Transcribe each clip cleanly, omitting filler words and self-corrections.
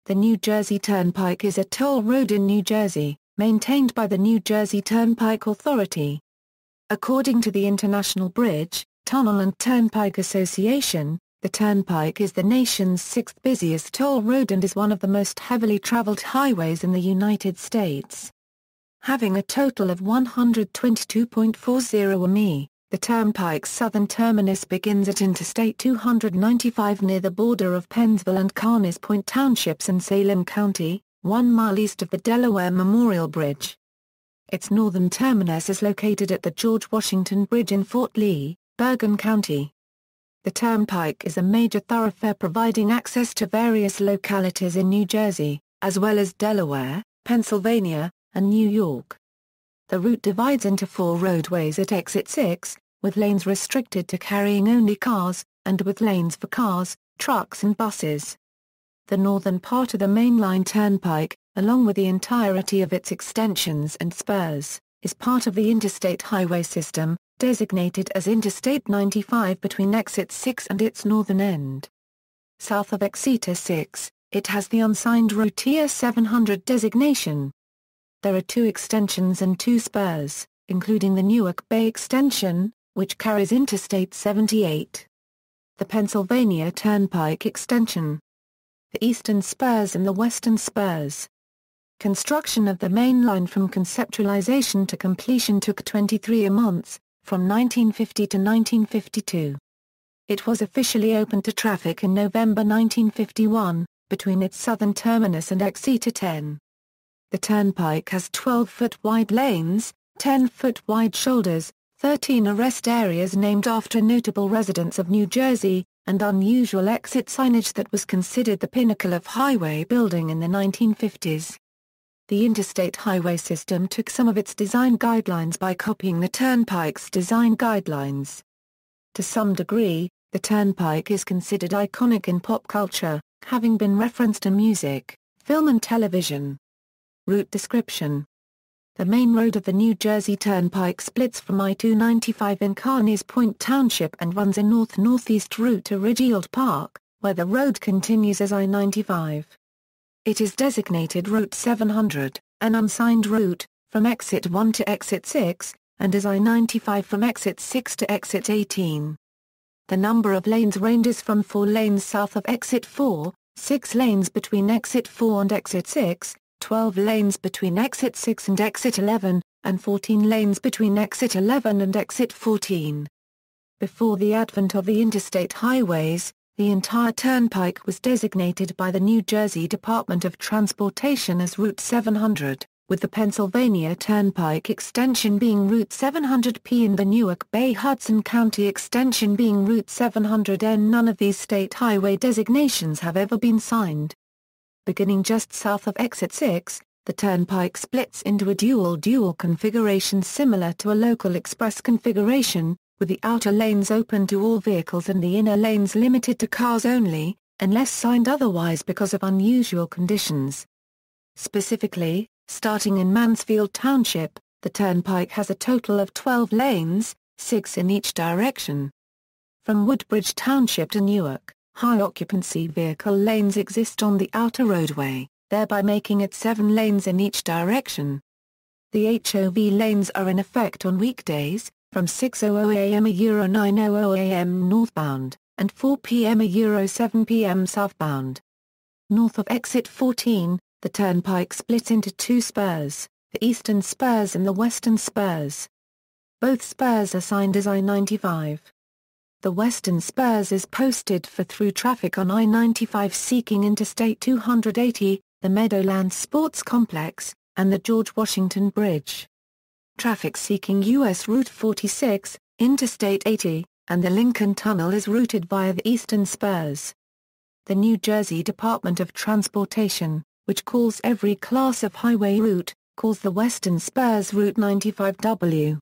The New Jersey Turnpike is a toll road in New Jersey, maintained by the New Jersey Turnpike Authority. According to the International Bridge, Tunnel and Turnpike Association, the Turnpike is the nation's sixth-busiest toll road and is one of the most heavily traveled highways in the United States. Having a total of 122.40 mi, the Turnpike's southern terminus begins at Interstate 295 near the border of Pennsville and Carneys Point Townships in Salem County, 1 mile east of the Delaware Memorial Bridge. Its northern terminus is located at the George Washington Bridge in Fort Lee, Bergen County. The Turnpike is a major thoroughfare providing access to various localities in New Jersey, as well as Delaware, Pennsylvania, and New York. The route divides into 4 roadways at exit 6, with lanes restricted to carrying only cars, and with lanes for cars, trucks and buses. The northern part of the mainline turnpike, along with the entirety of its extensions and spurs, is part of the interstate highway system, designated as Interstate 95 between exit 6 and its northern end. South of exit 6, it has the unsigned Route 700 designation. There are 2 extensions and 2 spurs, including the Newark Bay extension, which carries Interstate 78. The Pennsylvania Turnpike extension. The eastern spurs and the western spurs. Construction of the main line from conceptualization to completion took 23 months, from 1950 to 1952. It was officially opened to traffic in November 1951, between its southern terminus and exit 10. The Turnpike has 12-foot wide lanes, 10-foot wide shoulders, 13 arrest areas named after notable residents of New Jersey, and unusual exit signage that was considered the pinnacle of highway building in the 1950s. The interstate highway system took some of its design guidelines by copying the Turnpike's design guidelines. To some degree, the Turnpike is considered iconic in pop culture, having been referenced in music, film and television. Route description. The main road of the New Jersey Turnpike splits from I-295 in Carneys Point Township and runs a north-northeast route to Ridgefield Park, where the road continues as I-95. It is designated Route 700, an unsigned route, from exit 1 to exit 6, and as I-95 from exit 6 to exit 18. The number of lanes ranges from 4 lanes south of exit 4, 6 lanes between exit 4 and exit 6, 12 lanes between exit 6 and exit 11, and 14 lanes between exit 11 and exit 14. Before the advent of the interstate highways, the entire turnpike was designated by the New Jersey Department of Transportation as Route 700, with the Pennsylvania Turnpike extension being Route 700P and the Newark Bay Hudson County extension being Route 700N. None of these state highway designations have ever been signed. Beginning just south of exit 6, the turnpike splits into a dual configuration similar to a local express configuration, with the outer lanes open to all vehicles and the inner lanes limited to cars only, unless signed otherwise because of unusual conditions. Specifically, starting in Mansfield Township, the turnpike has a total of 12 lanes, 6 in each direction. From Woodbridge Township to Newark, high-occupancy vehicle lanes exist on the outer roadway, thereby making it 7 lanes in each direction. The HOV lanes are in effect on weekdays, from 6:00 a.m. / 9:00 a.m. northbound, and 4 p.m. / 7 p.m. southbound. North of exit 14, the turnpike splits into 2 spurs, the eastern spurs and the western spurs. Both spurs are signed as I-95. The western spurs is posted for through traffic on I-95 seeking Interstate 280, the Meadowlands Sports Complex, and the George Washington Bridge. Traffic seeking U.S. Route 46, Interstate 80, and the Lincoln Tunnel is routed via the eastern spurs. The New Jersey Department of Transportation, which calls every class of highway route, calls the western spurs Route 95W.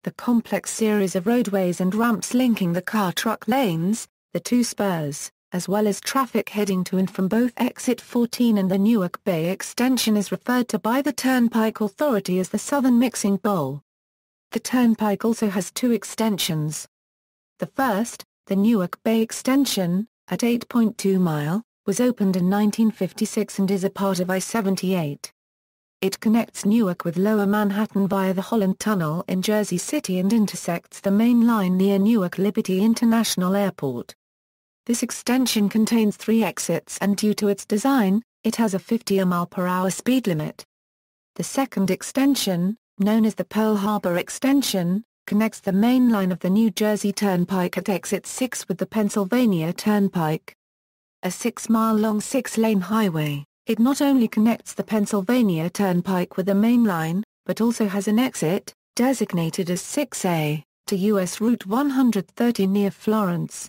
The complex series of roadways and ramps linking the car-truck lanes, the 2 spurs, as well as traffic heading to and from both exit 14 and the Newark Bay extension is referred to by the Turnpike Authority as the Southern Mixing Bowl. The Turnpike also has 2 extensions. The first, the Newark Bay extension, at 8.2 mile, was opened in 1956 and is a part of I-78. It connects Newark with Lower Manhattan via the Holland Tunnel in Jersey City and intersects the main line near Newark Liberty International Airport. This extension contains 3 exits and due to its design, it has a 50 mph speed limit. The second extension, known as the Pearl Harbor Extension, connects the main line of the New Jersey Turnpike at Exit 6 with the Pennsylvania Turnpike. A 6-mile-long 6-lane highway, it not only connects the Pennsylvania Turnpike with the main line, but also has an exit, designated as 6A, to U.S. Route 130 near Florence.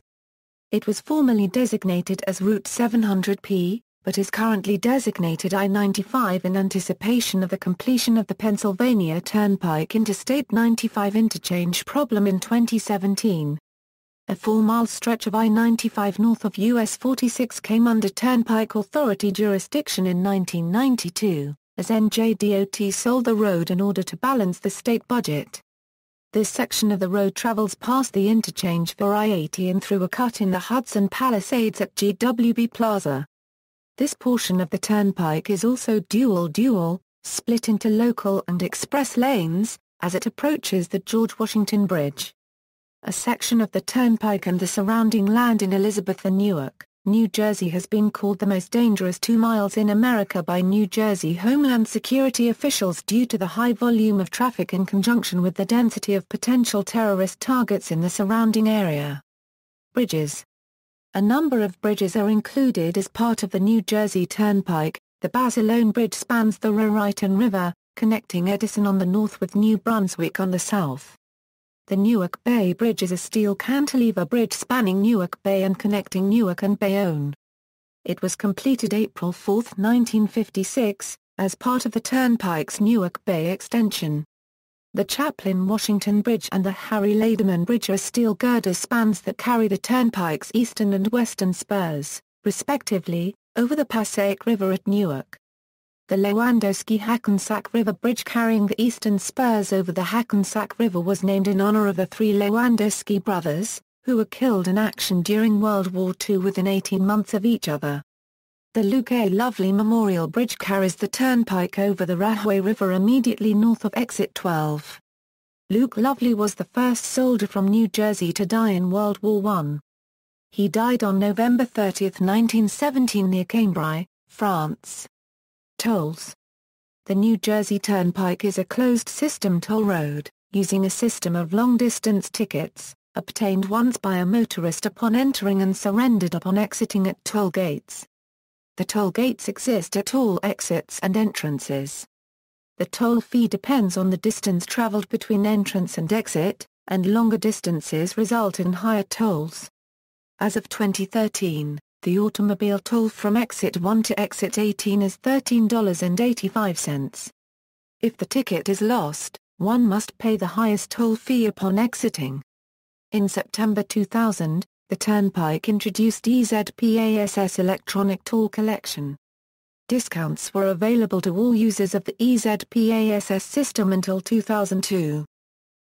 It was formerly designated as Route 700P, but is currently designated I-95 in anticipation of the completion of the Pennsylvania Turnpike Interstate 95 interchange problem in 2017. A 4-mile stretch of I-95 north of US 46 came under Turnpike Authority jurisdiction in 1992, as NJTP sold the road in order to balance the state budget. This section of the road travels past the interchange for I-80 and through a cut in the Hudson Palisades at GWB Plaza. This portion of the turnpike is also dual, split into local and express lanes, as it approaches the George Washington Bridge. A section of the turnpike and the surrounding land in Elizabeth and Newark, New Jersey has been called the most dangerous 2 miles in America by New Jersey Homeland Security officials due to the high volume of traffic in conjunction with the density of potential terrorist targets in the surrounding area. Bridges. A number of bridges are included as part of the New Jersey Turnpike. The Basilone Bridge spans the Raritan River, connecting Edison on the north with New Brunswick on the south. The Newark Bay Bridge is a steel cantilever bridge spanning Newark Bay and connecting Newark and Bayonne. It was completed April 4, 1956, as part of the Turnpike's Newark Bay extension. The Chaplin Washington Bridge and the Harry Laderman Bridge are steel girder spans that carry the Turnpike's eastern and western spurs, respectively, over the Passaic River at Newark. The Lewandowski-Hackensack River Bridge carrying the eastern spurs over the Hackensack River was named in honor of the 3 Lewandowski brothers, who were killed in action during World War II within 18 months of each other. The Luke A. Lovely Memorial Bridge carries the turnpike over the Rahway River immediately north of Exit 12. Luke Lovely was the first soldier from New Jersey to die in World War I. He died on November 30, 1917 near Cambrai, France. Tolls. The New Jersey Turnpike is a closed-system toll road, using a system of long-distance tickets, obtained once by a motorist upon entering and surrendered upon exiting at toll gates. The toll gates exist at all exits and entrances. The toll fee depends on the distance traveled between entrance and exit, and longer distances result in higher tolls. As of 2013, the automobile toll from Exit 1 to Exit 18 is $13.85. If the ticket is lost, one must pay the highest toll fee upon exiting. In September 2000, the Turnpike introduced EZPASS electronic toll collection. Discounts were available to all users of the EZPASS system until 2002.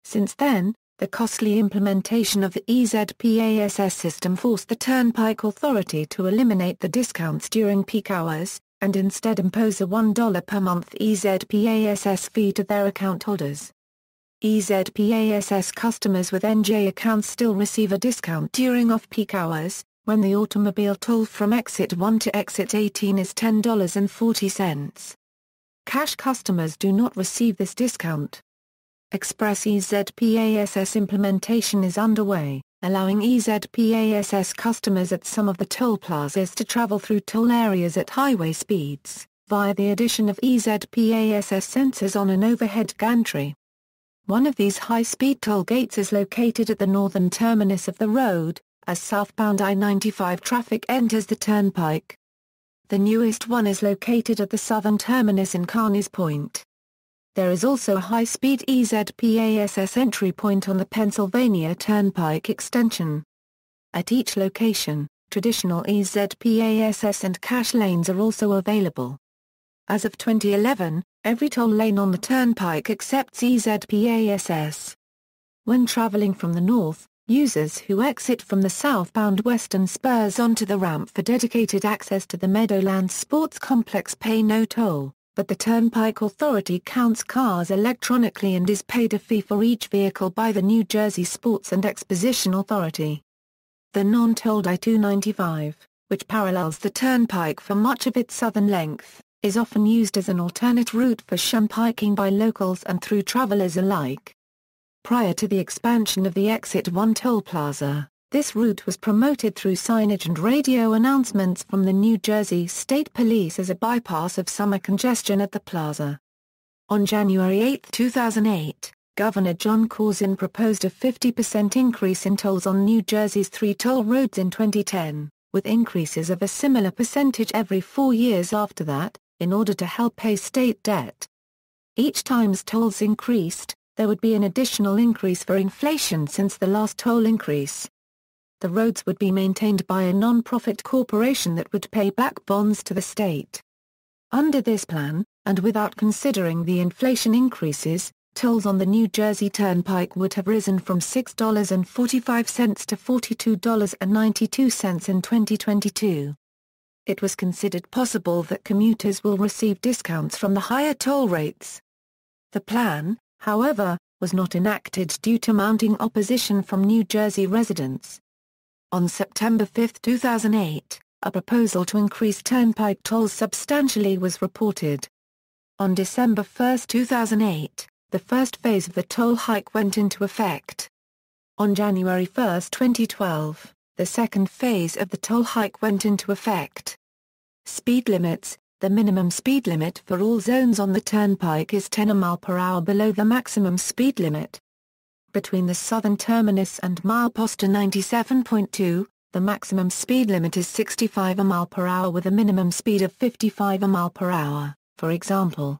Since then, the costly implementation of the EZPASS system forced the Turnpike Authority to eliminate the discounts during peak hours, and instead impose a $1 per month EZPASS fee to their account holders. EZPASS customers with NJ accounts still receive a discount during off-peak hours, when the automobile toll from Exit 1 to Exit 18 is $10.40. Cash customers do not receive this discount. Express EZPASS implementation is underway, allowing EZPASS customers at some of the toll plazas to travel through toll areas at highway speeds, via the addition of EZPASS sensors on an overhead gantry. One of these high-speed toll gates is located at the northern terminus of the road, as southbound I-95 traffic enters the turnpike. The newest one is located at the southern terminus in Carneys Point. There is also a high-speed EZPASS entry point on the Pennsylvania Turnpike extension. At each location, traditional EZPASS and cash lanes are also available. As of 2011, every toll lane on the turnpike accepts EZPASS. When traveling from the north, Users who exit from the southbound western spurs onto the ramp for dedicated access to the Meadowlands Sports Complex pay no toll, but the Turnpike Authority counts cars electronically and is paid a fee for each vehicle by the New Jersey Sports and Exposition Authority. The non-tolled I-295, which parallels the turnpike for much of its southern length, is often used as an alternate route for shunpiking by locals and through travelers alike. Prior to the expansion of the Exit 1 toll plaza, this route was promoted through signage and radio announcements from the New Jersey State Police as a bypass of summer congestion at the plaza. On January 8, 2008, Governor John Corzine proposed a 50% increase in tolls on New Jersey's 3 toll roads in 2010, with increases of a similar percentage every 4 years after that, in order to help pay state debt. Each time tolls increased, there would be an additional increase for inflation since the last toll increase. The roads would be maintained by a non-profit corporation that would pay back bonds to the state. Under this plan, and without considering the inflation increases, tolls on the New Jersey Turnpike would have risen from $6.45 to $42.92 in 2022. It was considered possible that commuters will receive discounts from the higher toll rates. The plan, however, was not enacted due to mounting opposition from New Jersey residents. On September 5, 2008, a proposal to increase turnpike tolls substantially was reported. On December 1, 2008, the first phase of the toll hike went into effect. On January 1, 2012, the second phase of the toll hike went into effect. Speed limits. The minimum speed limit for all zones on the turnpike is 10 mph below the maximum speed limit. Between the southern terminus and milepost 97.2, the maximum speed limit is 65 mph with a minimum speed of 55 mph, for example.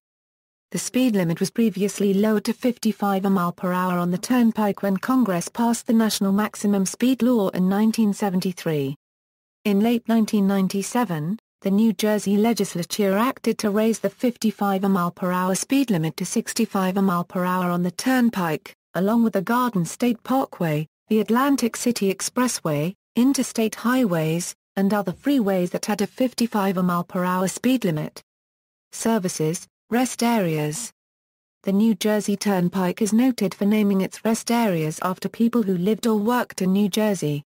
The speed limit was previously lowered to 55 mph on the turnpike when Congress passed the National Maximum Speed Law in 1973. In late 1997, the New Jersey legislature acted to raise the 55 mph speed limit to 65 mph on the turnpike, along with the Garden State Parkway, the Atlantic City Expressway, interstate highways, and other freeways that had a 55 mph speed limit. Services, rest areas. The New Jersey Turnpike is noted for naming its rest areas after people who lived or worked in New Jersey.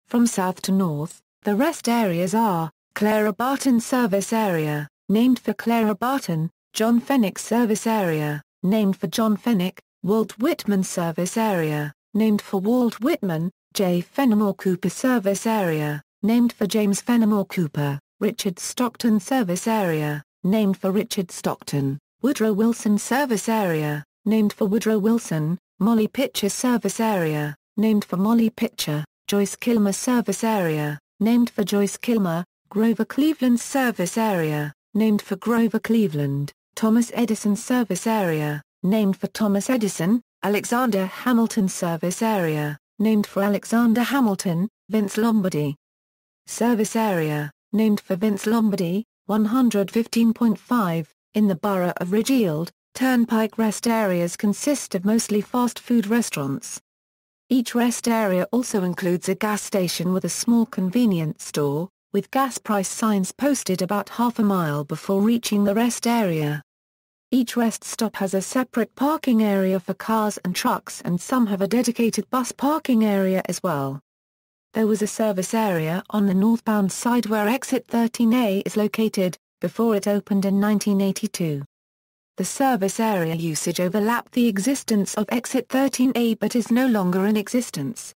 From south to north, the rest areas are Clara Barton Service Area, named for Clara Barton; John Fenwick Service Area, named for John Fenwick; Walt Whitman Service Area, named for Walt Whitman; J. Fenimore Cooper Service Area, named for James Fenimore Cooper; Richard Stockton Service Area, named for Richard Stockton; Woodrow Wilson Service Area, named for Woodrow Wilson; Molly Pitcher Service Area, named for Molly Pitcher; Joyce Kilmer Service Area, named for Joyce Kilmer; Grover Cleveland Service Area, named for Grover Cleveland; Thomas Edison Service Area, named for Thomas Edison; Alexander Hamilton Service Area, named for Alexander Hamilton; Vince Lombardi Service Area, named for Vince Lombardi. 115.5, in the borough of Ridgefield, turnpike rest areas consist of mostly fast food restaurants. Each rest area also includes a gas station with a small convenience store, with gas price signs posted about half a mile before reaching the rest area. Each rest stop has a separate parking area for cars and trucks, and some have a dedicated bus parking area as well. There was a service area on the northbound side where exit 13A is located, before it opened in 1982. The service area usage overlapped the existence of exit 13A but is no longer in existence.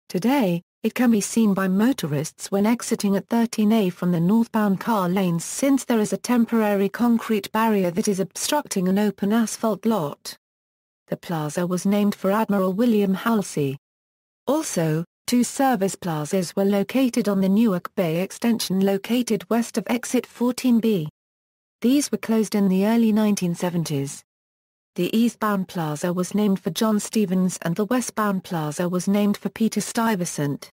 Today, it can be seen by motorists when exiting at 13A from the northbound car lanes since there is a temporary concrete barrier that is obstructing an open asphalt lot. The plaza was named for Admiral William Halsey. Also, 2 service plazas were located on the Newark Bay extension located west of exit 14B. These were closed in the early 1970s. The eastbound plaza was named for John Stevens and the westbound plaza was named for Peter Stuyvesant.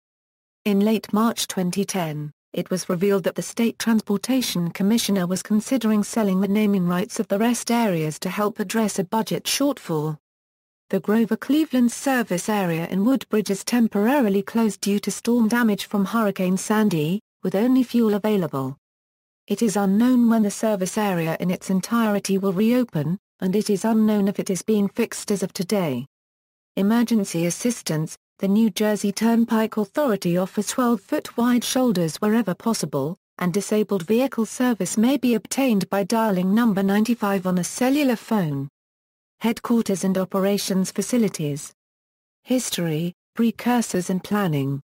In late March 2010, it was revealed that the State Transportation Commissioner was considering selling the naming rights of the rest areas to help address a budget shortfall. The Grover-Cleveland service area in Woodbridge is temporarily closed due to storm damage from Hurricane Sandy, with only fuel available. It is unknown when the service area in its entirety will reopen, and it is unknown if it is being fixed as of today. Emergency assistance. The New Jersey Turnpike Authority offers 12-foot wide shoulders wherever possible, and disabled vehicle service may be obtained by dialing number 95 on a cellular phone. Headquarters and operations facilities. History, precursors and planning.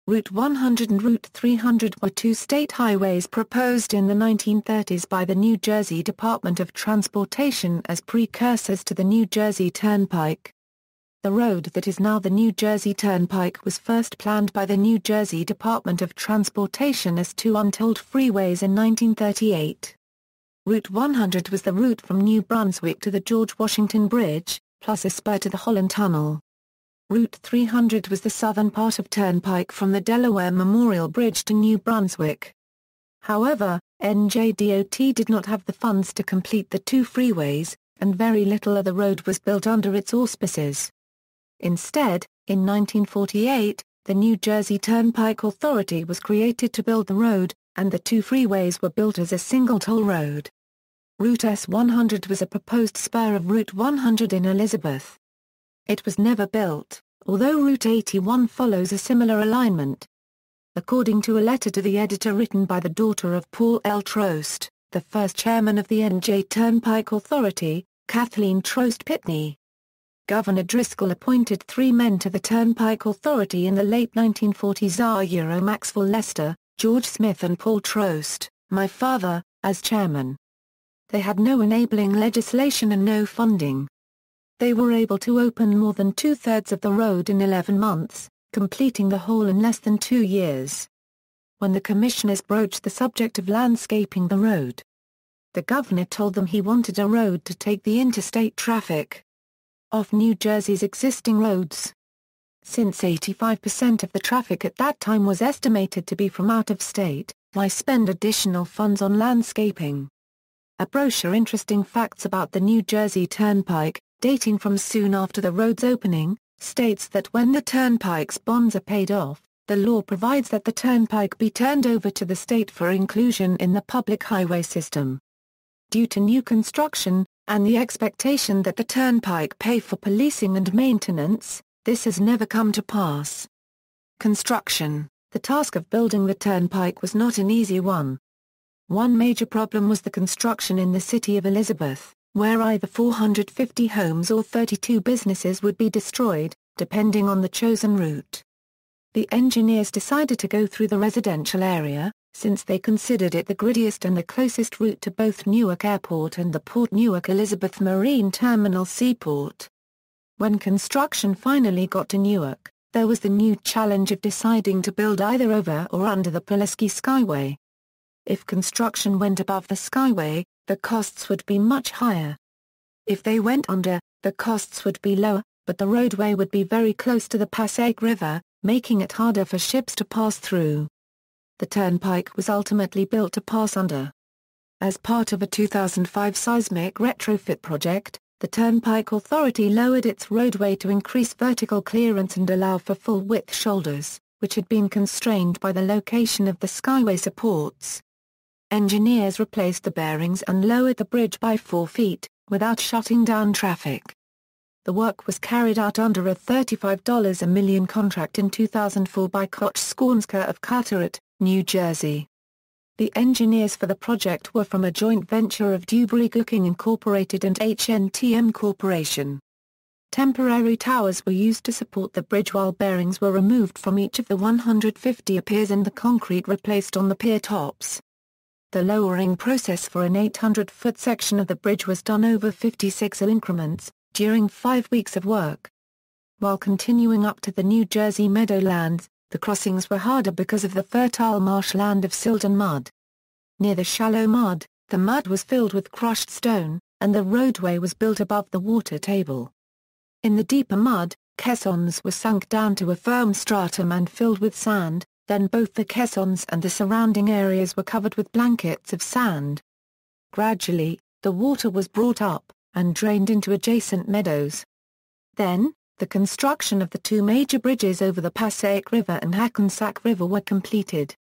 Route 100 and Route 300 were two state highways proposed in the 1930s by the New Jersey Department of Transportation as precursors to the New Jersey Turnpike. The road that is now the New Jersey Turnpike was first planned by the New Jersey Department of Transportation as two untolled freeways in 1938. Route 100 was the route from New Brunswick to the George Washington Bridge, plus a spur to the Holland Tunnel. Route 300 was the southern part of Turnpike from the Delaware Memorial Bridge to New Brunswick. However, NJTP did not have the funds to complete the two freeways, and very little of the road was built under its auspices. Instead, in 1948, the New Jersey Turnpike Authority was created to build the road, and the two freeways were built as a single toll road. Route S100 was a proposed spur of Route 100 in Elizabeth. It was never built, although Route 81 follows a similar alignment. According to a letter to the editor written by the daughter of Paul L. Trost, the first chairman of the NJ Turnpike Authority, Kathleen Trost Pitney, Governor Driscoll appointed 3 men to the Turnpike Authority in the late 1940s: Maxwell Lester, George Smith and Paul Trost, my father, as chairman. They had no enabling legislation and no funding. They were able to open more than 2/3 of the road in 11 months, completing the whole in less than 2 years. When the commissioners broached the subject of landscaping the road, the governor told them he wanted a road to take the interstate traffic off New Jersey's existing roads. Since 85% of the traffic at that time was estimated to be from out of state, why spend additional funds on landscaping? A brochure Interesting Facts About the New Jersey Turnpike, dating from soon after the road's opening, states that when the Turnpike's bonds are paid off, the law provides that the Turnpike be turned over to the state for inclusion in the public highway system. Due to new construction, and the expectation that the Turnpike pay for policing and maintenance, this has never come to pass. Construction. The task of building the Turnpike was not an easy one. One major problem was the construction in the city of Elizabeth, where either 450 homes or 32 businesses would be destroyed, depending on the chosen route. The engineers decided to go through the residential area, since they considered it the grittiest and the closest route to both Newark Airport and the Port Newark Elizabeth Marine Terminal Seaport. When construction finally got to Newark, there was the new challenge of deciding to build either over or under the Pulaski Skyway. If construction went above the Skyway, the costs would be much higher. If they went under, the costs would be lower, but the roadway would be very close to the Passaic River, making it harder for ships to pass through. The Turnpike was ultimately built to pass under. As part of a 2005 seismic retrofit project, the Turnpike Authority lowered its roadway to increase vertical clearance and allow for full-width shoulders, which had been constrained by the location of the Skyway supports. Engineers replaced the bearings and lowered the bridge by 4 feet, without shutting down traffic. The work was carried out under a $35 a million contract in 2004 by Koch-Skornska of Carteret, New Jersey. The engineers for the project were from a joint venture of Dewberry Cooking Incorporated and HNTM Corporation. Temporary towers were used to support the bridge while bearings were removed from each of the 150 piers and the concrete replaced on the pier tops. The lowering process for an 800-foot section of the bridge was done over 56 increments, during 5 weeks of work. While continuing up to the New Jersey Meadowlands, the crossings were harder because of the fertile marshland of silt and mud. Near the shallow mud, the mud was filled with crushed stone, and the roadway was built above the water table. In the deeper mud, caissons were sunk down to a firm stratum and filled with sand, then both the caissons and the surrounding areas were covered with blankets of sand. Gradually, the water was brought up, and drained into adjacent meadows. Then, the construction of the two major bridges over the Passaic River and Hackensack River were completed.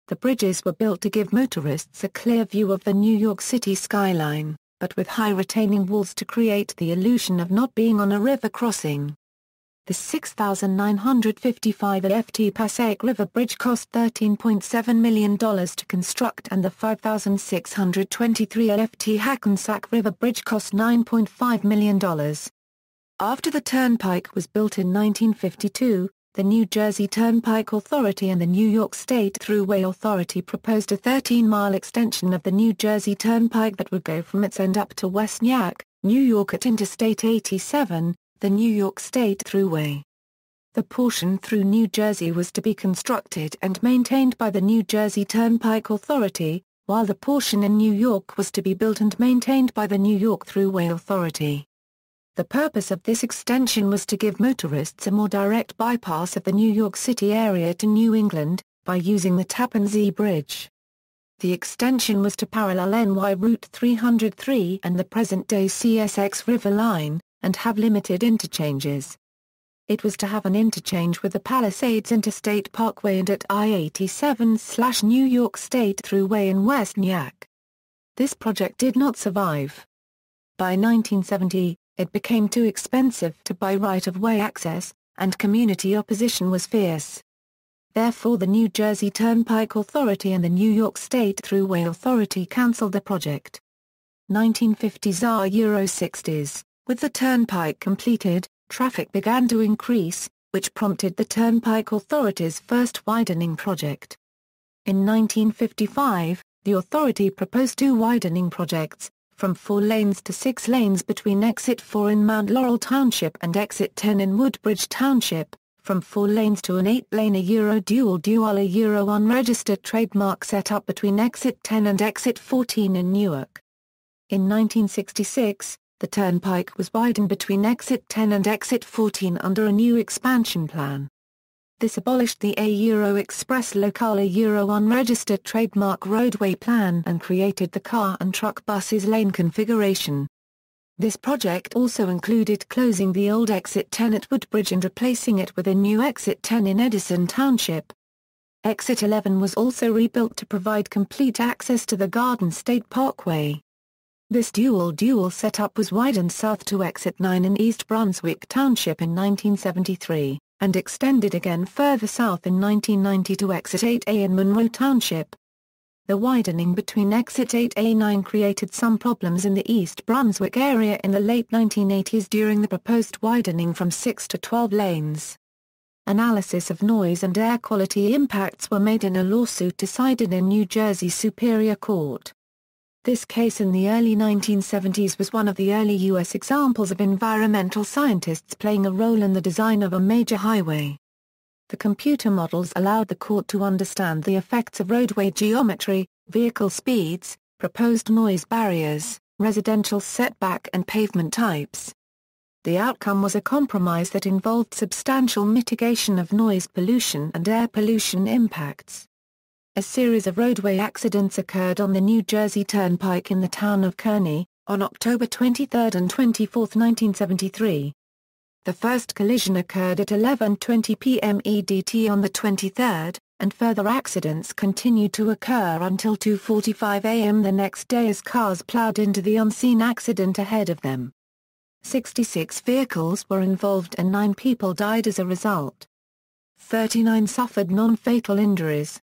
The bridges were built to give motorists a clear view of the New York City skyline, but with high retaining walls to create the illusion of not being on a river crossing. The 6,955 ft Passaic River Bridge cost $13.7 million to construct, and the 5,623 ft Hackensack River Bridge cost $9.5 million. After the turnpike was built in 1952, the New Jersey Turnpike Authority and the New York State Thruway Authority proposed a 13-mile extension of the New Jersey Turnpike that would go from its end up to West Nyack, New York at Interstate 87, the New York State Thruway. The portion through New Jersey was to be constructed and maintained by the New Jersey Turnpike Authority, while the portion in New York was to be built and maintained by the New York Thruway Authority. The purpose of this extension was to give motorists a more direct bypass of the New York City area to New England, by using the Tappan Zee Bridge. The extension was to parallel NY Route 303 and the present-day CSX River Line, and have limited interchanges. It was to have an interchange with the Palisades Interstate Parkway and at I-87/New York State Thruway in West Nyack. This project did not survive. By 1970, it became too expensive to buy right-of-way access, and community opposition was fierce. Therefore the New Jersey Turnpike Authority and the New York State Thruway Authority cancelled the project. 1950s are Euro 60s. With the turnpike completed, traffic began to increase, which prompted the Turnpike Authority's first widening project. In 1955, the authority proposed two widening projects, from 4 lanes to 6 lanes between Exit 4 in Mount Laurel Township and Exit 10 in Woodbridge Township, from 4 lanes to an 8-lane dual unregistered trademark set up between Exit 10 and Exit 14 in Newark. In 1966, the turnpike was widened between Exit 10 and Exit 14 under a new expansion plan. This abolished the Express locally unregistered trademark roadway plan and created the car and truck buses lane configuration. This project also included closing the old Exit 10 at Woodbridge and replacing it with a new Exit 10 in Edison Township. Exit 11 was also rebuilt to provide complete access to the Garden State Parkway. This dual setup was widened south to Exit 9 in East Brunswick Township in 1973, and extended again further south in 1990 to Exit 8A in Monroe Township. The widening between Exit 8A-9 created some problems in the East Brunswick area in the late 1980s during the proposed widening from 6 to 12 lanes. Analysis of noise and air quality impacts were made in a lawsuit decided in New Jersey Superior Court. This case in the early 1970s was one of the early U.S. examples of environmental scientists playing a role in the design of a major highway. The computer models allowed the court to understand the effects of roadway geometry, vehicle speeds, proposed noise barriers, residential setback and pavement types. The outcome was a compromise that involved substantial mitigation of noise pollution and air pollution impacts. A series of roadway accidents occurred on the New Jersey Turnpike in the town of Kearney, on October 23 and 24, 1973. The first collision occurred at 11:20 p.m. EDT on the 23rd, and further accidents continued to occur until 2:45 a.m. the next day as cars plowed into the unseen accident ahead of them. 66 vehicles were involved and 9 people died as a result. 39 suffered non-fatal injuries.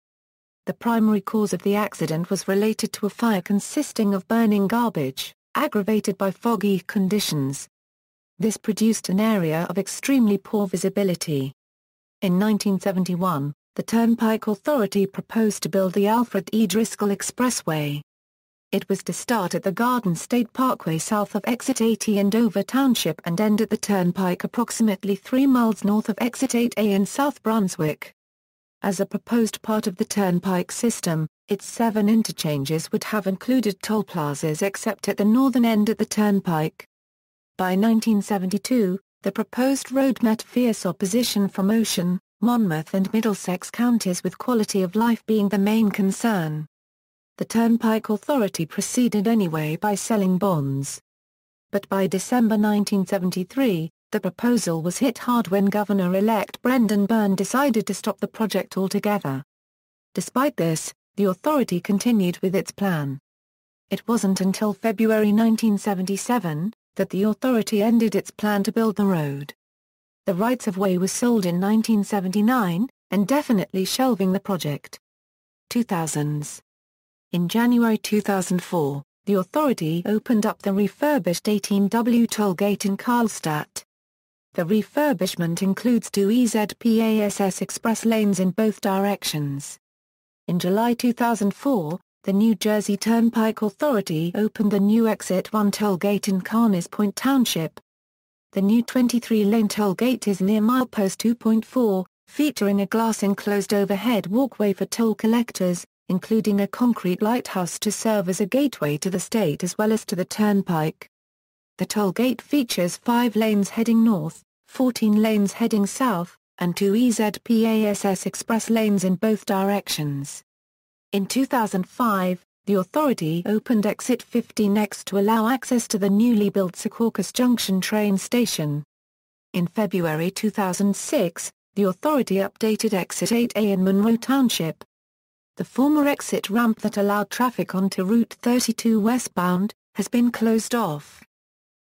The primary cause of the accident was related to a fire consisting of burning garbage, aggravated by foggy conditions. This produced an area of extremely poor visibility. In 1971, the Turnpike Authority proposed to build the Alfred E. Driscoll Expressway. It was to start at the Garden State Parkway south of Exit 80 in Dover Township and end at the turnpike approximately 3 miles north of Exit 8A in South Brunswick. As a proposed part of the turnpike system, its 7 interchanges would have included toll plazas except at the northern end at the turnpike. By 1972, the proposed road met fierce opposition from Ocean, Monmouth and Middlesex counties, with quality of life being the main concern. The Turnpike Authority proceeded anyway by selling bonds. But by December 1973, The proposal was hit hard when Governor-elect Brendan Byrne decided to stop the project altogether. Despite this, the authority continued with its plan. It wasn't until February 1977 that the authority ended its plan to build the road. The rights-of-way was sold in 1979, indefinitely shelving the project. 2000s. In January 2004, the authority opened up the refurbished 18W toll gate in Karlstadt. The refurbishment includes two EZPASS express lanes in both directions. In July 2004, the New Jersey Turnpike Authority opened the new Exit 1 toll gate in Carneys Point Township. The new 23-lane toll gate is near milepost 2.4, featuring a glass-enclosed overhead walkway for toll collectors, including a concrete lighthouse to serve as a gateway to the state as well as to the turnpike. The toll gate features 5 lanes heading north, 14 lanes heading south, and 2 EZPASS express lanes in both directions. In 2005, the authority opened Exit 15X to allow access to the newly built Secaucus Junction train station. In February 2006, the authority updated Exit 8A in Monroe Township. The former exit ramp that allowed traffic onto Route 32 westbound has been closed off.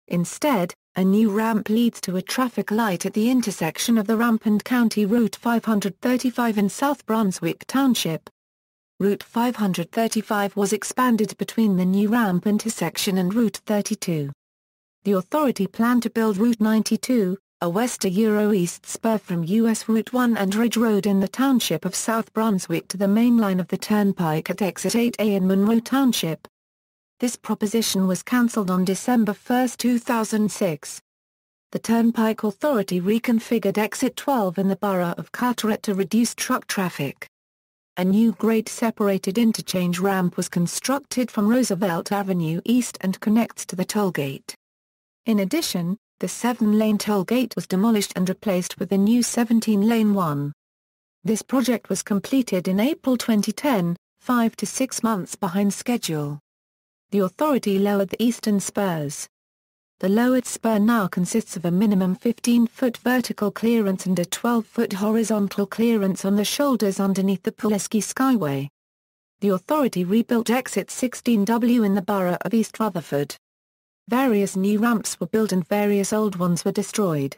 Instead, a new ramp leads to a traffic light at the intersection of the ramp and County Route 535 in South Brunswick Township. Route 535 was expanded between the new ramp intersection and Route 32. The authority planned to build Route 92, a west-to-east spur from US Route 1 and Ridge Road in the township of South Brunswick to the main line of the turnpike at Exit 8A in Monroe Township. This proposition was cancelled on December 1, 2006. The Turnpike Authority reconfigured Exit 12 in the borough of Carteret to reduce truck traffic. A new grade-separated interchange ramp was constructed from Roosevelt Avenue East and connects to the tollgate. In addition, the 7-lane toll gate was demolished and replaced with a new 17-lane one. This project was completed in April 2010, 5 to 6 months behind schedule. The authority lowered the eastern spurs. The lowered spur now consists of a minimum 15-foot vertical clearance and a 12-foot horizontal clearance on the shoulders underneath the Pulaski Skyway. The authority rebuilt Exit 16W in the borough of East Rutherford. Various new ramps were built and various old ones were destroyed.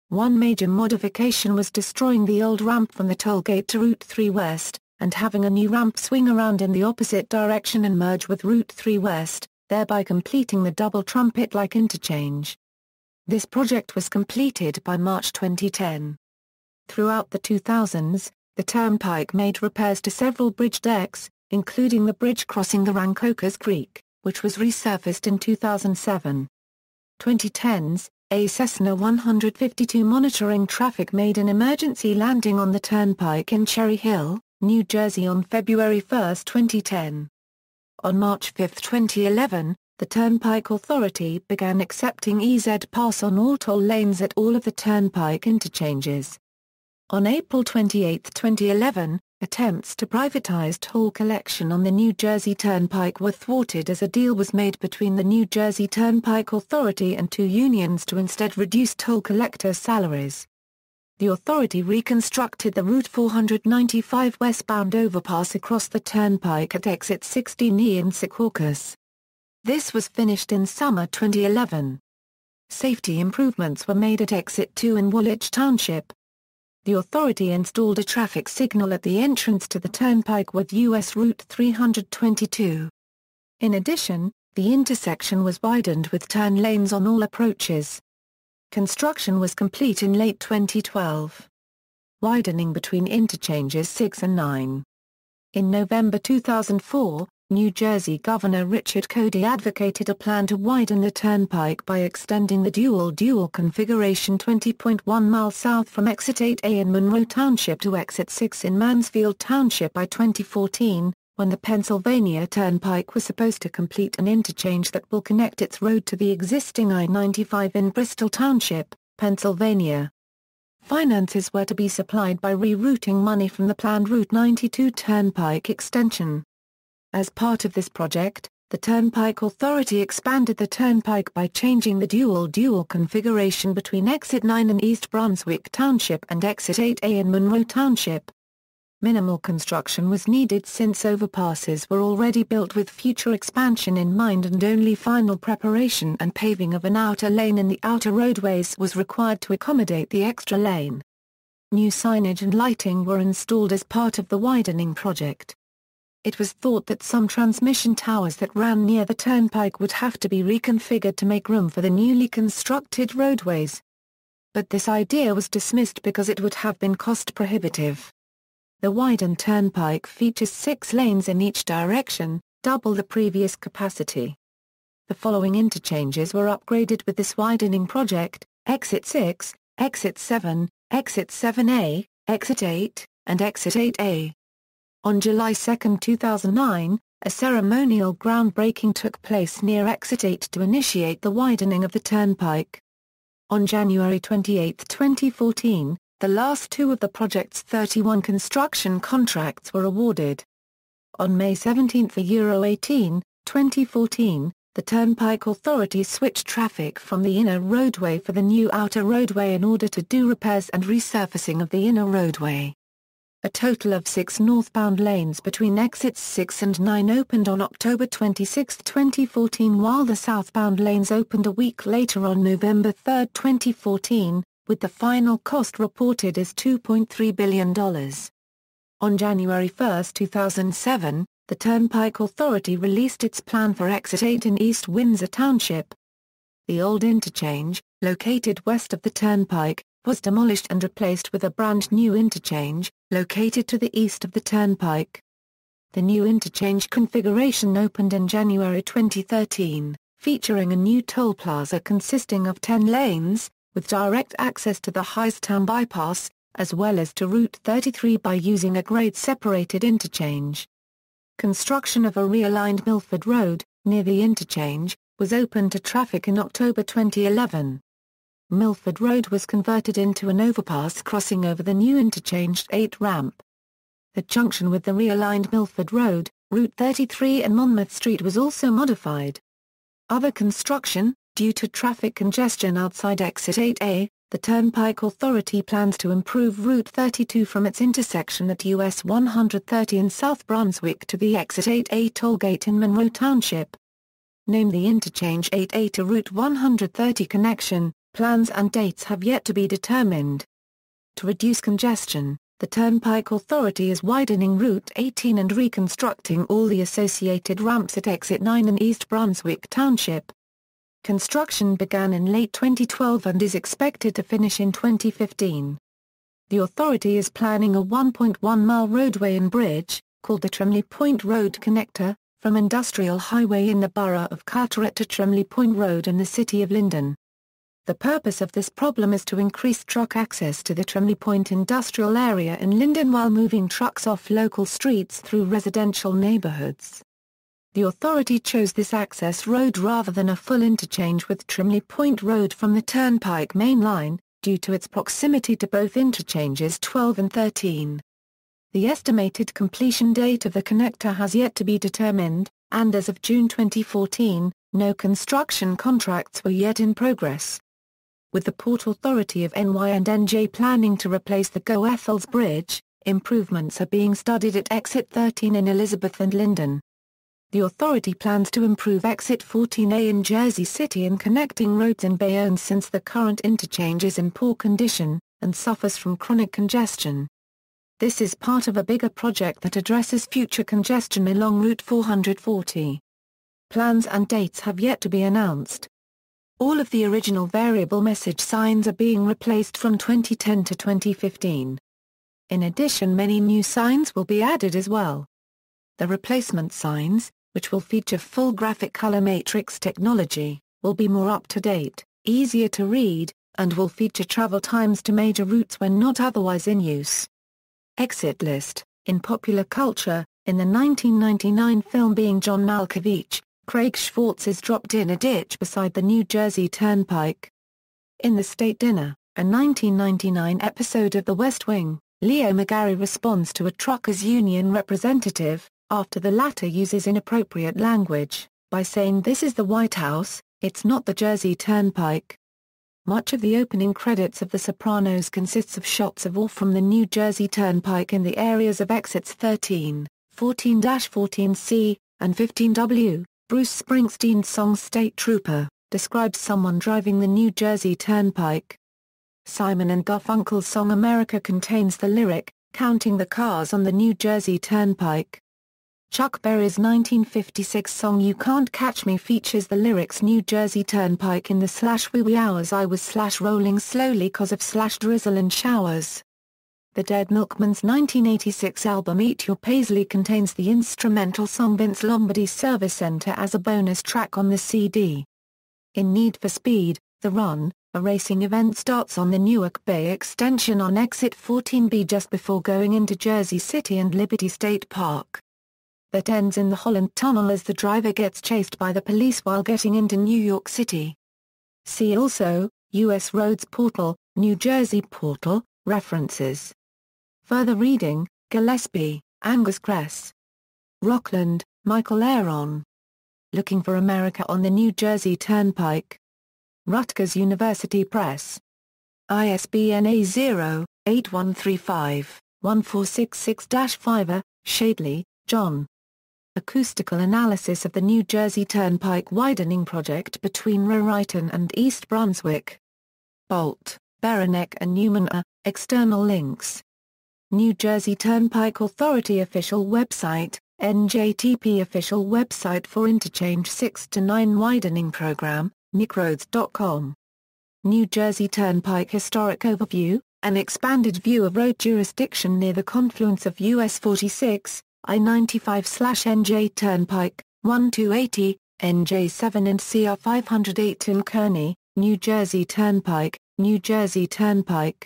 One major modification was destroying the old ramp from the toll gate to Route 3 West, and having a new ramp swing around in the opposite direction and merge with Route 3 West, thereby completing the double trumpet-like interchange. This project was completed by March 2010. Throughout the 2000s, the turnpike made repairs to several bridge decks, including the bridge crossing the Rancocas Creek, which was resurfaced in 2007. 2010s, a Cessna 152 monitoring traffic made an emergency landing on the turnpike in Cherry Hill, New Jersey on February 1, 2010. On March 5, 2011, the Turnpike Authority began accepting EZ-Pass on all toll lanes at all of the turnpike interchanges. On April 28, 2011, attempts to privatize toll collection on the New Jersey Turnpike were thwarted as a deal was made between the New Jersey Turnpike Authority and 2 unions to instead reduce toll collectors' salaries. The authority reconstructed the Route 495 westbound overpass across the turnpike at Exit 16E in Secaucus. This was finished in summer 2011. Safety improvements were made at Exit 2 in Woolwich Township. The authority installed a traffic signal at the entrance to the turnpike with US Route 322. In addition, the intersection was widened with turn lanes on all approaches. Construction was complete in late 2012. Widening between interchanges 6 and 9. In November 2004, New Jersey Governor Richard Cody advocated a plan to widen the turnpike by extending the dual configuration 20.1 miles south from Exit 8A in Monroe Township to Exit 6 in Mansfield Township by 2014, when the Pennsylvania Turnpike was supposed to complete an interchange that will connect its road to the existing I-95 in Bristol Township, Pennsylvania. Finances were to be supplied by rerouting money from the planned Route 92 Turnpike extension. As part of this project, the Turnpike Authority expanded the turnpike by changing the dual configuration between Exit 9 in East Brunswick Township and Exit 8A in Monroe Township. Minimal construction was needed since overpasses were already built with future expansion in mind, and only final preparation and paving of an outer lane in the outer roadways was required to accommodate the extra lane. New signage and lighting were installed as part of the widening project. It was thought that some transmission towers that ran near the turnpike would have to be reconfigured to make room for the newly constructed roadways. But this idea was dismissed because it would have been cost prohibitive. The widened turnpike features 6 lanes in each direction, double the previous capacity. The following interchanges were upgraded with this widening project: Exit 6, Exit 7, Exit 7A, Exit 8, and Exit 8A. On July 2, 2009, a ceremonial groundbreaking took place near Exit 8 to initiate the widening of the turnpike. On January 28, 2014, the last 2 of the project's 31 construction contracts were awarded. On May 17, 2014, the Turnpike Authority switched traffic from the inner roadway for the new outer roadway in order to do repairs and resurfacing of the inner roadway. A total of 6 northbound lanes between exits 6 and 9 opened on October 26, 2014, while the southbound lanes opened a week later on November 3, 2014, with the final cost reported as $2.3 billion. On January 1, 2007, the Turnpike Authority released its plan for Exit 8 in East Windsor Township. The old interchange, located west of the turnpike, was demolished and replaced with a brand new interchange, located to the east of the turnpike. The new interchange configuration opened in January 2013, featuring a new toll plaza consisting of 10 lanes, with direct access to the Hightstown bypass, as well as to Route 33 by using a grade-separated interchange. Construction of a realigned Milford Road, near the interchange, was opened to traffic in October 2011. Milford Road was converted into an overpass crossing over the new interchange 8 ramp. The junction with the realigned Milford Road, Route 33 and Monmouth Street was also modified. Other construction: due to traffic congestion outside Exit 8A, the Turnpike Authority plans to improve Route 32 from its intersection at US 130 in South Brunswick to the Exit 8A tollgate in Monroe Township. Name the interchange 8A to Route 130 connection. Plans and dates have yet to be determined. To reduce congestion, the Turnpike Authority is widening Route 18 and reconstructing all the associated ramps at Exit 9 in East Brunswick Township. Construction began in late 2012 and is expected to finish in 2015. The authority is planning a 1.1-mile roadway and bridge, called the Trimley Point Road Connector, from Industrial Highway in the borough of Carteret to Trimley Point Road in the city of Linden. The purpose of this problem is to increase truck access to the Trimley Point industrial area in Linden while moving trucks off local streets through residential neighborhoods. The authority chose this access road rather than a full interchange with Trimley Point Road from the Turnpike main line, due to its proximity to both interchanges 12 and 13. The estimated completion date of the connector has yet to be determined, and as of June 2014, no construction contracts were yet in progress. With the Port Authority of NY and NJ planning to replace the Goethals Bridge, improvements are being studied at Exit 13 in Elizabeth and Linden. The authority plans to improve Exit 14A in Jersey City and connecting roads in Bayonne since the current interchange is in poor condition, and suffers from chronic congestion. This is part of a bigger project that addresses future congestion along Route 440. Plans and dates have yet to be announced. All of the original variable message signs are being replaced from 2010 to 2015. In addition, many new signs will be added as well. The replacement signs, which will feature full graphic color matrix technology, will be more up-to-date, easier to read, and will feature travel times to major routes when not otherwise in use. Exit list. In popular culture, in the 1999 film Being John Malkovich, Craig Schwartz is dropped in a ditch beside the New Jersey Turnpike. In The State Dinner, a 1999 episode of The West Wing, Leo McGarry responds to a truckers' union representative, after the latter uses inappropriate language, by saying this is the White House, it's not the Jersey Turnpike. Much of the opening credits of The Sopranos consists of shots of or from the New Jersey Turnpike in the areas of exits 13, 14-14C, and 15W. Bruce Springsteen's song State Trooper describes someone driving the New Jersey Turnpike. Simon and Garfunkel's song America contains the lyric, counting the cars on the New Jersey Turnpike. Chuck Berry's 1956 song You Can't Catch Me features the lyrics New Jersey Turnpike in the wee wee hours I was rolling slowly 'cause of drizzle and showers. The Dead Milkmen's 1986 album Eat Your Paisley contains the instrumental song Vince Lombardi's Service Center as a bonus track on the CD. In Need for Speed, The Run, a racing event starts on the Newark Bay extension on exit 14B just before going into Jersey City and Liberty State Park. That ends in the Holland Tunnel as the driver gets chased by the police while getting into New York City. See also, U.S. Roads Portal, New Jersey Portal, references. Further reading, Gillespie, Angus Kress. Rockland, Michael Aaron. Looking for America on the New Jersey Turnpike. Rutgers University Press. ISBN A0-8135-1466-5. Shadley, John. Acoustical Analysis of the New Jersey Turnpike Widening Project between Raritan and East Brunswick. Bolt, Berenek and Newman. External links. New Jersey Turnpike Authority official website, NJTP official website for Interchange 6 to 9 widening program, nickroads.com. New Jersey Turnpike Historic Overview, an expanded view of road jurisdiction near the confluence of US 46, I-95/NJ Turnpike, 1280, NJ7 and CR 508 in Kearney, New Jersey Turnpike, New Jersey Turnpike.